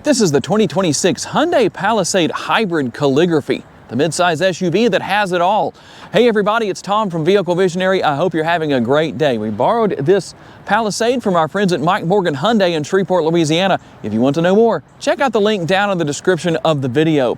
This is the 2026 Hyundai Palisade Hybrid Calligraphy, the midsize SUV that has it all. Hey everybody, it's Tom from Vehicle Visionary. I hope you're having a great day. We borrowed this Palisade from our friends at Mike Morgan Hyundai in Shreveport, Louisiana. If you want to know more, check out the link down in the description of the video.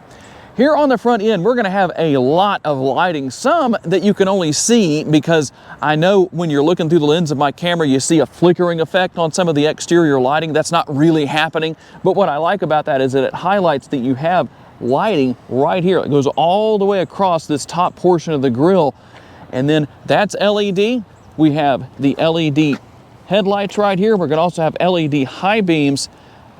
Here on the front end, we're going to have a lot of lighting, some that you can only see because I know when you're looking through the lens of my camera, you see a flickering effect on some of the exterior lighting. That's not really happening. But what I like about that is that it highlights that you have lighting right here. It goes all the way across this top portion of the grille. And then that's LED. We have the LED headlights right here. We're going to also have LED high beams.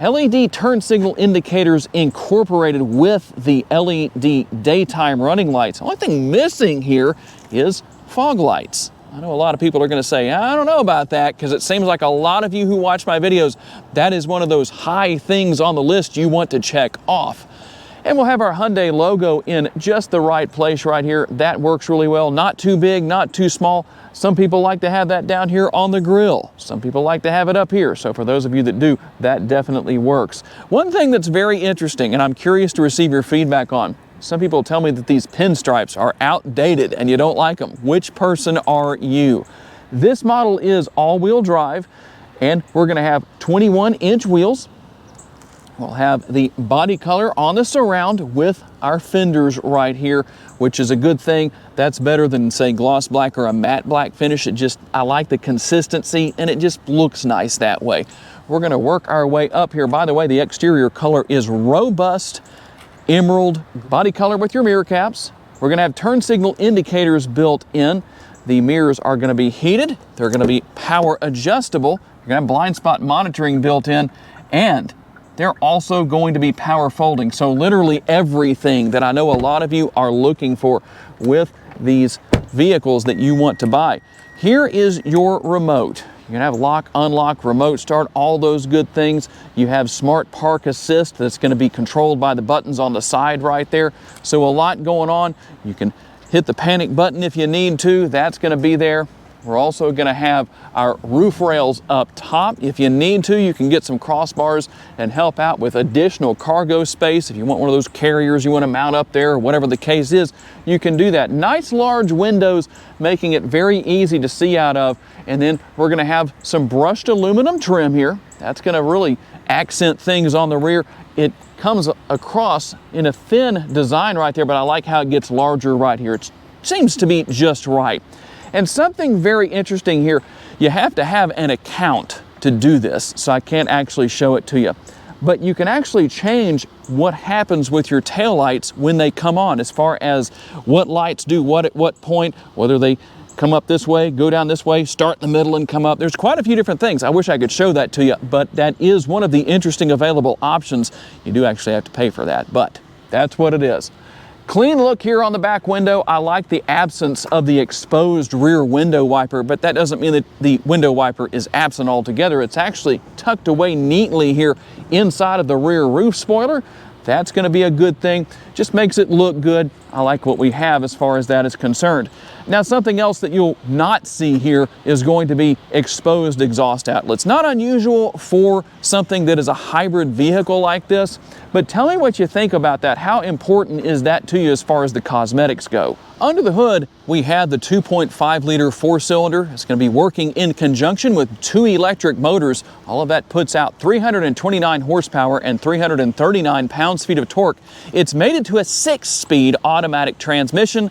LED turn signal indicators incorporated with the LED daytime running lights. The only thing missing here is fog lights. I know a lot of people are going to say, I don't know about that, because it seems like a lot of you who watch my videos, that is one of those high things on the list you want to check off. And we'll have our Hyundai logo in just the right place right here. That works really well. Not too big, not too small. Some people like to have that down here on the grill. Some people like to have it up here. So for those of you that do, that definitely works. One thing that's very interesting, and I'm curious to receive your feedback on, some people tell me that these pinstripes are outdated and you don't like them. Which person are you? This model is all-wheel drive, and we're going to have 21-inch wheels. We'll have the body color on the surround with our fenders right here, which is a good thing. That's better than, say, gloss black or a matte black finish. I like the consistency, and it just looks nice that way. We're going to work our way up here. By the way, the exterior color is robust emerald body color with your mirror caps. We're going to have turn signal indicators built in. The mirrors are going to be heated. They're going to be power adjustable. You're going to have blind spot monitoring built in, and they're also going to be power folding. So literally everything that I know a lot of you are looking for with these vehicles that you want to buy. Here is your remote. You're gonna have lock, unlock, remote start, all those good things. You have smart park assist that's gonna be controlled by the buttons on the side right there. So a lot going on. You can hit the panic button if you need to. That's gonna be there. We're also going to have our roof rails up top. If you need to, you can get some crossbars and help out with additional cargo space. If you want one of those carriers you want to mount up there, or whatever the case is, you can do that. Nice large windows, making it very easy to see out of. And then we're going to have some brushed aluminum trim here. That's going to really accent things on the rear. It comes across in a thin design right there, but I like how it gets larger right here. It seems to be just right. And something very interesting here, you have to have an account to do this, so I can't actually show it to you. But you can actually change what happens with your taillights when they come on, as far as what lights do what at what point, whether they come up this way, go down this way, start in the middle and come up. There's quite a few different things. I wish I could show that to you, but that is one of the interesting available options. You do actually have to pay for that, but that's what it is. Clean look here on the back window. I like the absence of the exposed rear window wiper, but that doesn't mean that the window wiper is absent altogether. It's actually tucked away neatly here inside of the rear roof spoiler. That's going to be a good thing. Just makes it look good. I like what we have as far as that is concerned. Now, something else that you'll not see here is going to be exposed exhaust outlets. Not unusual for something that is a hybrid vehicle like this, but tell me what you think about that. How important is that to you as far as the cosmetics go? Under the hood, we have the 2.5 liter four-cylinder. It's going to be working in conjunction with 2 electric motors. All of that puts out 329 horsepower and 339 pounds-feet of torque. It's mated to a 6-speed automatic transmission.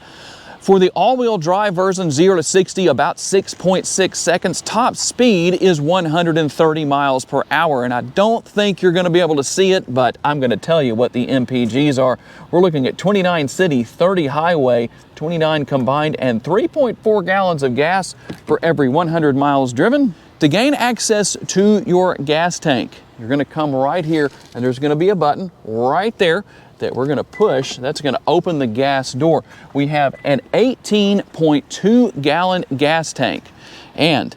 For the all-wheel drive version, 0 to 60, about 6.6 seconds. Top speed is 130 miles per hour, and I don't think you're going to be able to see it, but I'm going to tell you what the MPGs are. We're looking at 29 city, 30 highway, 29 combined, and 3.4 gallons of gas for every 100 miles driven. To gain access to your gas tank, you're going to come right here, and there's going to be a button right there that we're going to push. That's going to open the gas door. We have an 18.2 gallon gas tank, and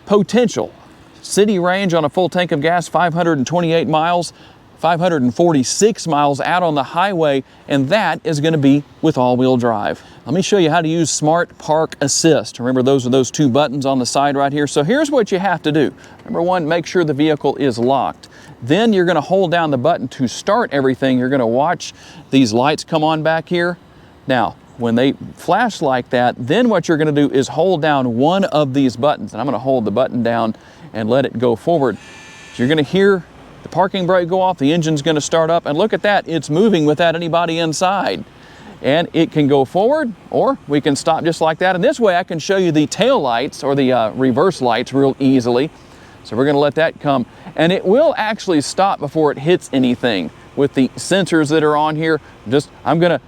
potential city range on a full tank of gas, 528 miles, 546 miles out on the highway, and that is going to be with all-wheel drive. Let me show you how to use Smart Park Assist. Remember, those are those 2 buttons on the side right here. So here's what you have to do. Number 1, make sure the vehicle is locked. Then you're going to hold down the button to start everything. You're going to watch these lights come on back here. Now, when they flash like that, then what you're going to do is hold down one of these buttons. And I'm going to hold the button down and let it go forward. So you're going to hear the parking brake go off, the engine's going to start up, and look at that, it's moving without anybody inside. And it can go forward, or we can stop just like that. And this way I can show you the tail lights or the reverse lights real easily. So we're going to let that come, and it will actually stop before it hits anything with the sensors that are on here. I'm going to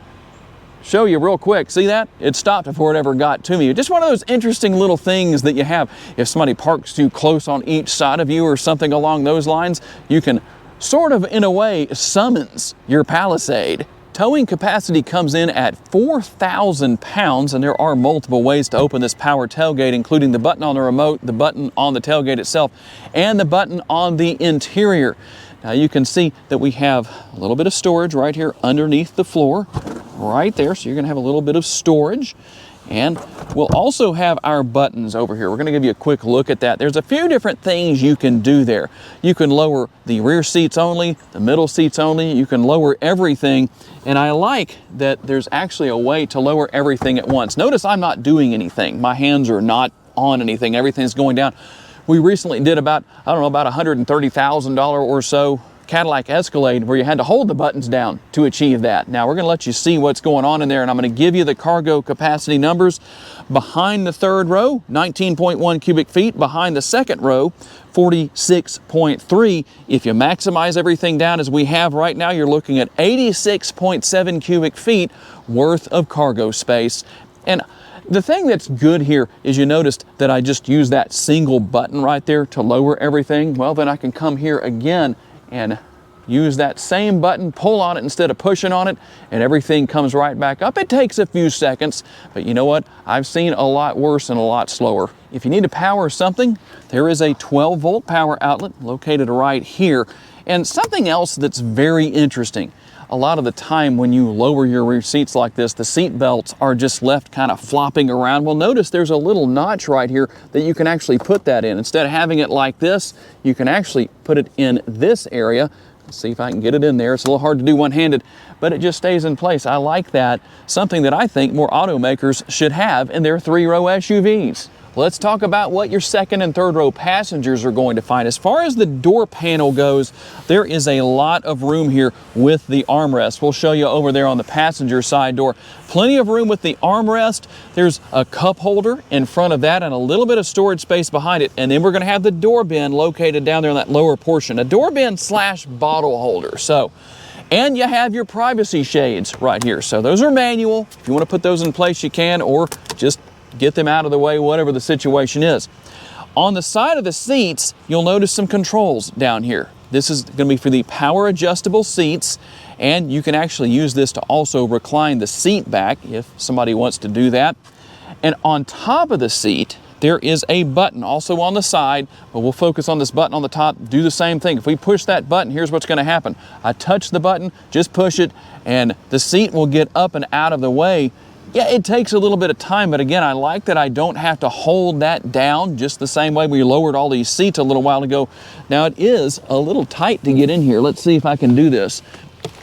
show you real quick. See that? It stopped before it ever got to me. Just one of those interesting little things that you have. If somebody parks too close on each side of you or something along those lines, you can sort of, in a way, summons your Palisade. Towing capacity comes in at 4,000 pounds, and there are multiple ways to open this power tailgate, including the button on the remote, the button on the tailgate itself, and the button on the interior. Now you can see that we have a little bit of storage right here underneath the floor, right there. So you're going to have a little bit of storage. And we'll also have our buttons over here. We're going to give you a quick look at that. There's a few different things you can do there. You can lower the rear seats only, the middle seats only. You can lower everything. And I like that there's actually a way to lower everything at once. Notice I'm not doing anything. My hands are not on anything. Everything's going down. We recently did about $130,000 or so Cadillac Escalade where you had to hold the buttons down to achieve that. Now we're going to let you see what's going on in there, and I'm going to give you the cargo capacity numbers. Behind the third row, 19.1 cubic feet. Behind the second row, 46.3. If you maximize everything down as we have right now, you're looking at 86.7 cubic feet worth of cargo space. And the thing that's good here is you noticed that I just used that single button right there to lower everything. Well, then I can come here again and use that same button, pull on it instead of pushing on it, and everything comes right back up. It takes a few seconds, but you know what? I've seen a lot worse and a lot slower. If you need to power something, there is a 12-volt power outlet located right here. And something else that's very interesting, a lot of the time when you lower your rear seats like this, the seat belts are just left kind of flopping around. Well, notice there's a little notch right here that you can actually put that in. Instead of having it like this, you can actually put it in this area. Let's see if I can get it in there. It's a little hard to do one-handed, but it just stays in place. I like that. Something that I think more automakers should have in their three-row SUVs. Let's talk about what your second and third row passengers are going to find. As far as the door panel goes, there is a lot of room here with the armrest. We'll show you over there on the passenger side door. Plenty of room with the armrest. There's a cup holder in front of that and a little bit of storage space behind it. And then we're going to have the door bin located down there in that lower portion. A door bin / bottle holder. And you have your privacy shades right here. So those are manual. If you want to put those in place, you can, or just get them out of the way, whatever the situation is. On the side of the seats, you'll notice some controls down here. This is going to be for the power adjustable seats, and you can actually use this to also recline the seat back if somebody wants to do that. And on top of the seat, there is a button also on the side, but we'll focus on this button on the top. Do the same thing. If we push that button, here's what's going to happen. I touch the button, just push it, and the seat will get up and out of the way. Yeah, it takes a little bit of time, but again, I like that I don't have to hold that down just the same way we lowered all these seats a little while ago. Now, it is a little tight to get in here. Let's see if I can do this.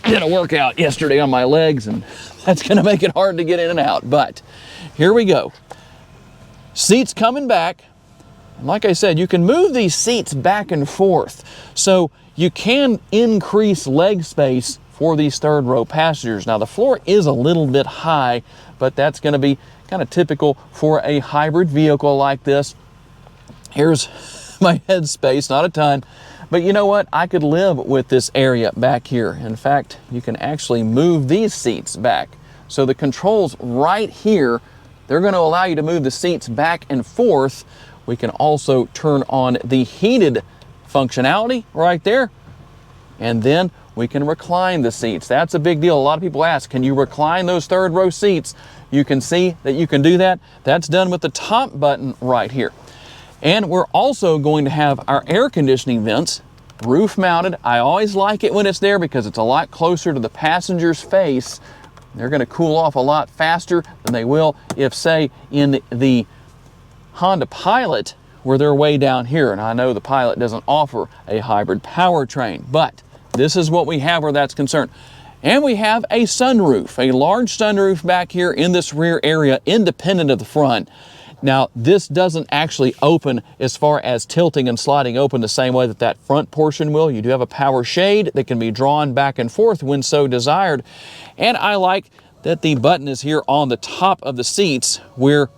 Did a workout yesterday on my legs, and that's going to make it hard to get in and out, but here we go. Seats coming back. Like I said, you can move these seats back and forth, so you can increase leg space for these third row passengers. Now, the floor is a little bit high, but that's going to be kind of typical for a hybrid vehicle like this. Here's my head space, not a ton, but you know what? I could live with this area back here. In fact, you can actually move these seats back. So the controls right here, they're going to allow you to move the seats back and forth. We can also turn on the heated functionality right there, and then we can recline the seats. That's a big deal. A lot of people ask, can you recline those third row seats? You can see that you can do that. That's done with the top button right here. And we're also going to have our air conditioning vents roof mounted. I always like it when it's there because it's a lot closer to the passenger's face. They're going to cool off a lot faster than they will if, say, in the Honda Pilot, where they're way down here. And I know the Pilot doesn't offer a hybrid powertrain, but this is what we have where that's concerned. And we have a sunroof, a large sunroof back here in this rear area, independent of the front. Now, this doesn't actually open as far as tilting and sliding open the same way that that front portion will. You do have a power shade that can be drawn back and forth when so desired. And I like that the button is here on the top of the seats where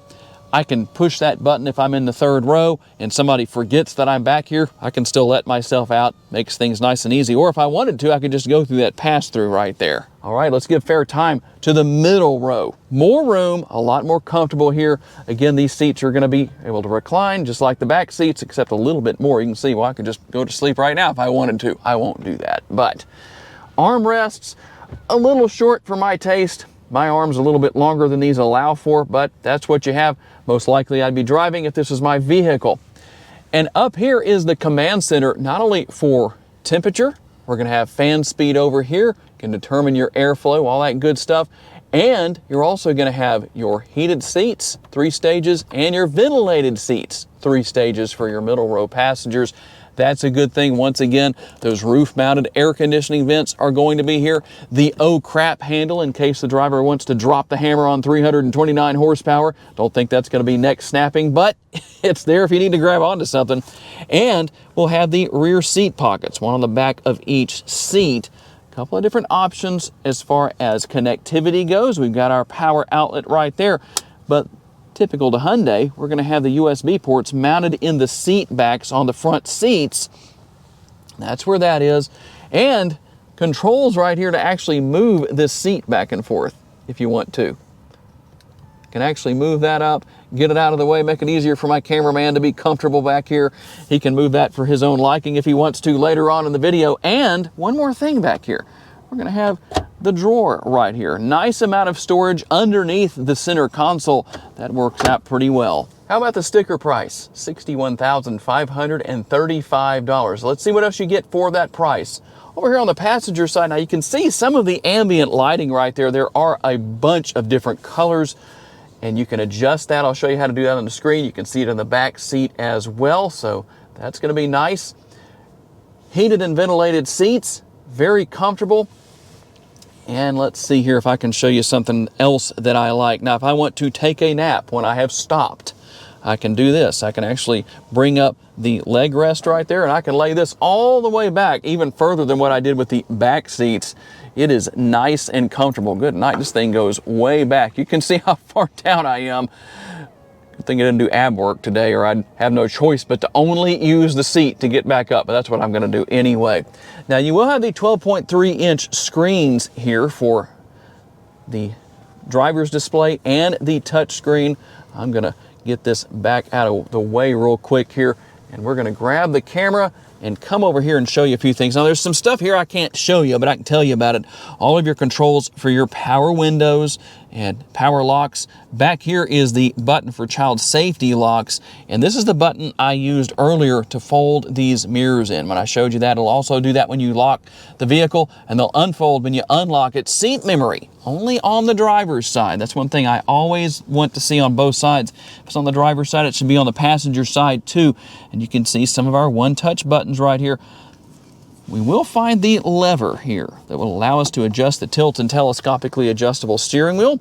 I can push that button if I'm in the third row and somebody forgets that I'm back here. I can still let myself out, makes things nice and easy. Or if I wanted to, I could just go through that pass-through right there. All right, let's give fair time to the middle row. More room, a lot more comfortable here. Again, these seats are gonna be able to recline just like the back seats, except a little bit more. You can see, well, I could just go to sleep right now if I wanted to. I won't do that, but armrests, a little short for my taste. My arm's a little bit longer than these allow for, but that's what you have. Most likely I'd be driving if this was my vehicle. And up here is the command center, not only for temperature, we're gonna have fan speed over here, can determine your airflow, all that good stuff. And you're also gonna have your heated seats, 3 stages, and your ventilated seats, 3 stages for your middle row passengers. That's a good thing. Once again, those roof-mounted air conditioning vents are going to be here. The oh crap handle in case the driver wants to drop the hammer on 329 horsepower. Don't think that's going to be neck snapping, but it's there if you need to grab onto something. And we'll have the rear seat pockets, one on the back of each seat. A couple of different options as far as connectivity goes. We've got our power outlet right there, but typical to Hyundai, we're going to have the USB ports mounted in the seat backs on the front seats. That's where that is. And controls right here to actually move this seat back and forth if you want to. You can actually move that up, get it out of the way, make it easier for my cameraman to be comfortable back here. He can move that for his own liking if he wants to later on in the video. And one more thing back here. We're going to have the drawer right here. Nice amount of storage underneath the center console. That works out pretty well. How about the sticker price? $61,535. Let's see what else you get for that price. Over here on the passenger side, now you can see some of the ambient lighting right there. There are a bunch of different colors, and you can adjust that. I'll show you how to do that on the screen. You can see it in the back seat as well, so that's going to be nice. Heated and ventilated seats, very comfortable. And let's see here if I can show you something else that I like. Now, if I want to take a nap when I have stopped, I can do this. I can actually bring up the leg rest right there, and I can lay this all the way back, even further than what I did with the back seats. It is nice and comfortable. Good night. This thing goes way back. You can see how far down I am. Good thing I didn't do ab work today, or I'd have no choice but to only use the seat to get back up, but that's what I'm going to do anyway. Now, you will have the 12.3-inch screens here for the driver's display and the touch screen. I'm going to get this back out of the way real quick here, and we're going to grab the camera and come over here and show you a few things. Now, there's some stuff here I can't show you, but I can tell you about it. All of your controls for your power windows and power locks. Back here is the button for child safety locks, and this is the button I used earlier to fold these mirrors in. When I showed you that, it'll also do that when you lock the vehicle, and they'll unfold when you unlock it. Seat memory, only on the driver's side. That's one thing I always want to see on both sides. If it's on the driver's side, it should be on the passenger side too. And you can see some of our one-touch buttons right here. We will find the lever here that will allow us to adjust the tilt and telescopically adjustable steering wheel.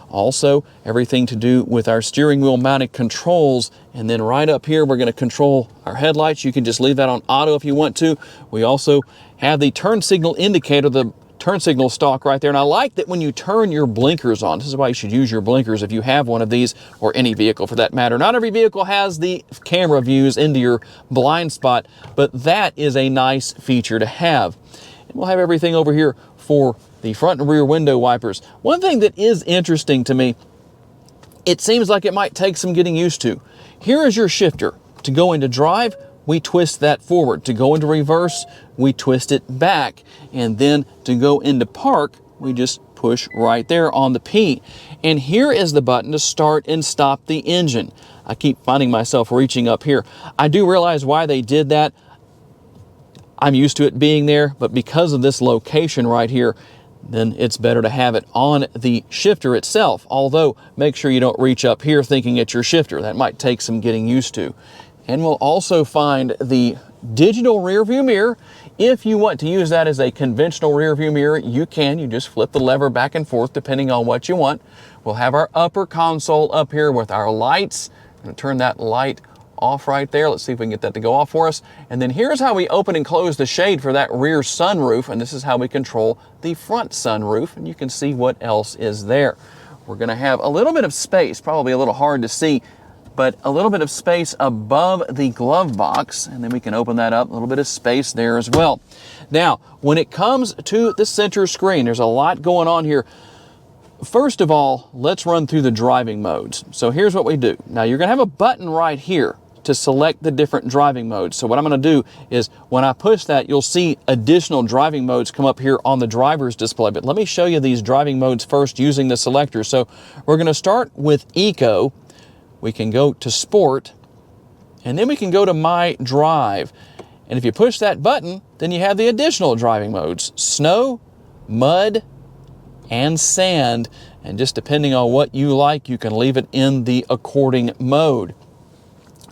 Also, everything to do with our steering wheel mounted controls. And then right up here, we're going to control our headlights. You can just leave that on auto if you want to. We also have the turn signal indicator, the turn signal stalk right there. And I like that when you turn your blinkers on, this is why you should use your blinkers if you have one of these, or any vehicle for that matter. Not every vehicle has the camera views into your blind spot, but that is a nice feature to have. And we'll have everything over here for the front and rear window wipers. One thing that is interesting to me, it seems like it might take some getting used to. Here is your shifter. To go into drive, we twist that forward. To go into reverse, we twist it back. And then to go into park, we just push right there on the P. And here is the button to start and stop the engine. I keep finding myself reaching up here. I do realize why they did that. I'm used to it being there, but because of this location right here, then it's better to have it on the shifter itself. Although, make sure you don't reach up here thinking it's your shifter. That might take some getting used to. And we'll also find the digital rear view mirror. If you want to use that as a conventional rear view mirror, you can. You just flip the lever back and forth depending on what you want. We'll have our upper console up here with our lights. I'm going to turn that light off right there. Let's see if we can get that to go off for us. And then here's how we open and close the shade for that rear sunroof. And this is how we control the front sunroof. And you can see what else is there. We're going to have a little bit of space, probably a little hard to see, but a little bit of space above the glove box, and then we can open that up, a little bit of space there as well. Now, when it comes to the center screen, there's a lot going on here. First of all, let's run through the driving modes. So here's what we do. Now, you're gonna have a button right here to select the different driving modes. So what I'm gonna do is, when I push that, you'll see additional driving modes come up here on the driver's display. But let me show you these driving modes first using the selector. So we're gonna start with Eco. We can go to Sport, and then we can go to My Drive. And if you push that button, then you have the additional driving modes: snow, mud, and sand. And just depending on what you like, you can leave it in the according mode.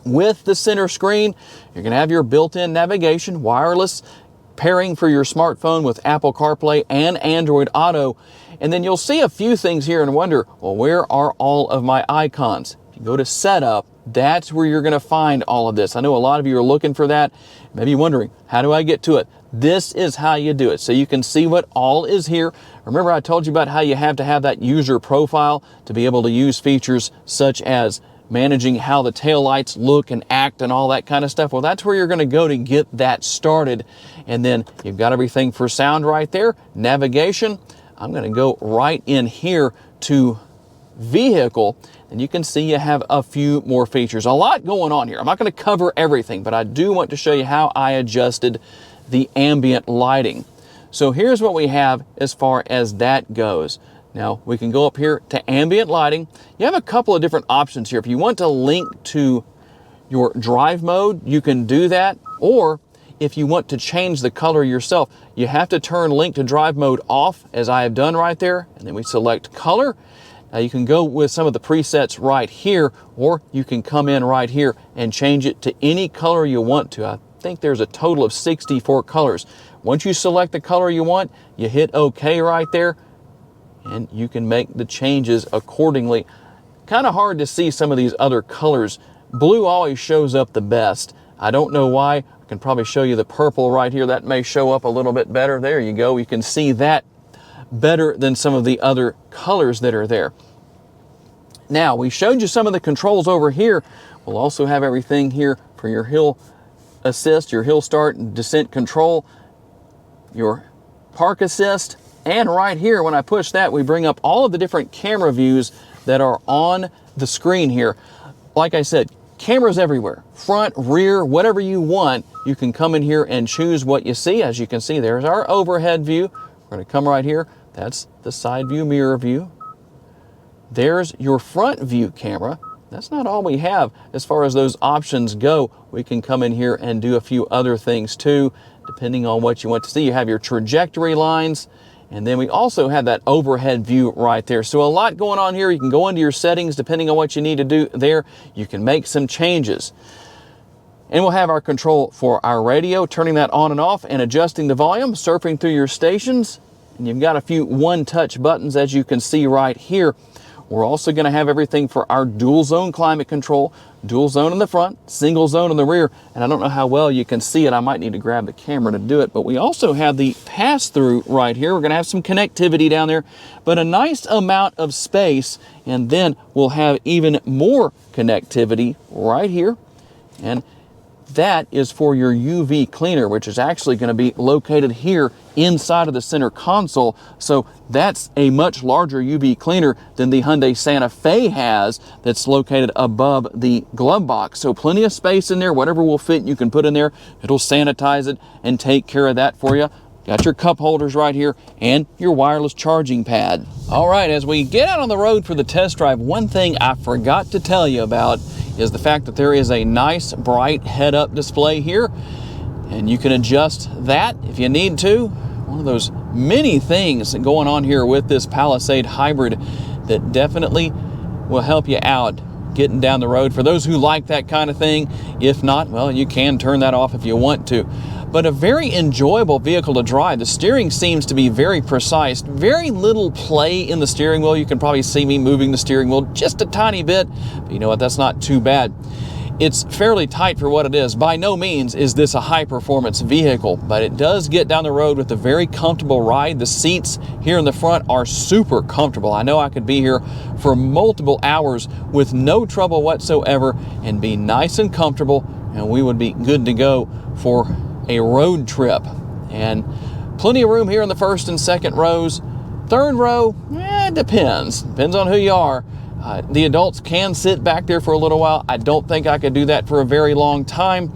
With the center screen, you're going to have your built-in navigation, wireless pairing for your smartphone with Apple CarPlay and Android Auto. And then you'll see a few things here and wonder, well, where are all of my icons? Go to Setup, that's where you're going to find all of this. I know a lot of you are looking for that, maybe wondering, how do I get to it? This is how you do it, so you can see what all is here. Remember I told you about how you have to have that user profile to be able to use features such as managing how the taillights look and act and all that kind of stuff. Well, that's where you're going to go to get that started. And then you've got everything for sound right there, navigation. I'm going to go right in here to Vehicle, and you can see you have a few more features. A lot going on here. I'm not going to cover everything, but I do want to show you how I adjusted the ambient lighting. So here's what we have as far as that goes. Now we can go up here to ambient lighting. You have a couple of different options here. If you want to link to your drive mode, you can do that. Or if you want to change the color yourself, you have to turn link to drive mode off, as I have done right there. And then we select color. Now you can go with some of the presets right here, or you can come in right here and change it to any color you want to. I think there's a total of 64 colors. Once you select the color you want, you hit OK right there, and you can make the changes accordingly. Kind of hard to see some of these other colors. Blue always shows up the best. I don't know why. I can probably show you the purple right here. That may show up a little bit better. There you go. You can see that better than some of the other colors that are there. Now, we showed you some of the controls over here. We'll also have everything here for your hill assist, your hill start and descent control, your park assist, and right here, when I push that, we bring up all of the different camera views that are on the screen here. Like I said, cameras everywhere, front, rear, whatever you want. You can come in here and choose what you see. As you can see, there's our overhead view. We're going to come right here. That's the side view, mirror view. There's your front view camera. That's not all we have as far as those options go. We can come in here and do a few other things too, depending on what you want to see. You have your trajectory lines, and then we also have that overhead view right there. So a lot going on here. You can go into your settings depending on what you need to do there. You can make some changes. And we'll have our control for our radio, turning that on and off and adjusting the volume, surfing through your stations. And you've got a few one-touch buttons, as you can see right here. We're also going to have everything for our dual zone climate control, dual zone in the front, single zone in the rear. And I don't know how well you can see it. I might need to grab the camera to do it. But we also have the pass-through right here. We're going to have some connectivity down there, but a nice amount of space. And then we'll have even more connectivity right here. And that is for your UV cleaner, which is actually going to be located here inside of the center console. So that's a much larger UV cleaner than the Hyundai Santa Fe has, that's located above the glove box. So plenty of space in there. Whatever will fit, you can put in there. It'll sanitize it and take care of that for you. Got your cup holders right here and your wireless charging pad. All right, as we get out on the road for the test drive, one thing I forgot to tell you about is the fact that there is a nice bright head-up display here, and you can adjust that if you need to. One of those many things going on here with this Palisade Hybrid that definitely will help you out getting down the road for those who like that kind of thing. If not, well, you can turn that off if you want to. But a very enjoyable vehicle to drive. The steering seems to be very precise. Very little play in the steering wheel. You can probably see me moving the steering wheel just a tiny bit. But you know what? That's not too bad. It's fairly tight for what it is. By no means is this a high-performance vehicle, but it does get down the road with a very comfortable ride. The seats here in the front are super comfortable. I know I could be here for multiple hours with no trouble whatsoever and be nice and comfortable, and we would be good to go for a road trip. And plenty of room here in the first and second rows. Third row, it depends. Depends on who you are. The adults can sit back there for a little while. I don't think I could do that for a very long time,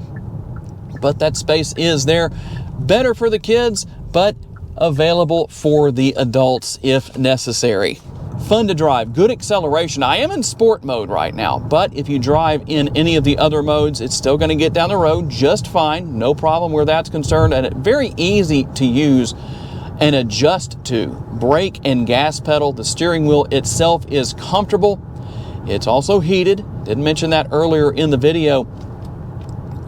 but that space is there. Better for the kids, but available for the adults if necessary. Fun to drive, good acceleration. I am in sport mode right now, but if you drive in any of the other modes, it's still going to get down the road just fine. No problem where that's concerned, and very easy to use and adjust to. Brake and gas pedal. The steering wheel itself is comfortable. It's also heated. Didn't mention that earlier in the video.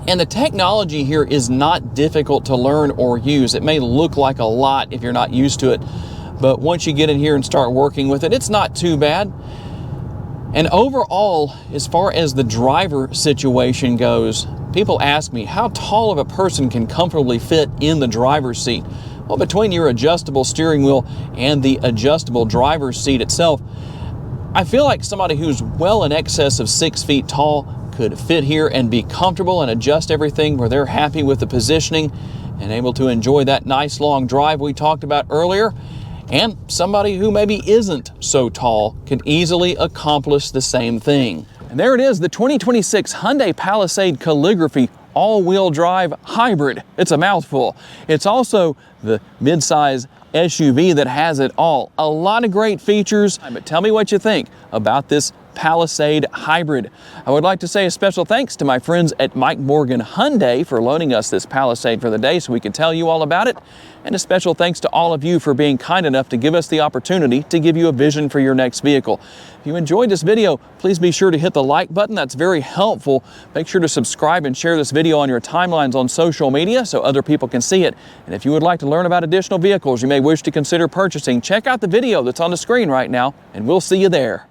And the technology here is not difficult to learn or use. It may look like a lot if you're not used to it, but once you get in here and start working with it, it's not too bad. And overall, as far as the driver situation goes, people ask me how tall of a person can comfortably fit in the driver's seat. Well, between your adjustable steering wheel and the adjustable driver's seat itself, I feel like somebody who's well in excess of 6 feet tall could fit here and be comfortable and adjust everything where they're happy with the positioning and able to enjoy that nice long drive we talked about earlier. And somebody who maybe isn't so tall can easily accomplish the same thing. And there it is, the 2026 Hyundai Palisade Calligraphy all-wheel drive hybrid. It's a mouthful. It's also the midsize SUV that has it all. A lot of great features, but tell me what you think about this Palisade hybrid. I would like to say a special thanks to my friends at Mike Morgan Hyundai for loaning us this Palisade for the day so we can tell you all about it. And a special thanks to all of you for being kind enough to give us the opportunity to give you a vision for your next vehicle. If you enjoyed this video, please be sure to hit the like button. That's very helpful. Make sure to subscribe and share this video on your timelines on social media so other people can see it. And if you would like to learn about additional vehicles you may wish to consider purchasing, check out the video that's on the screen right now, and we'll see you there.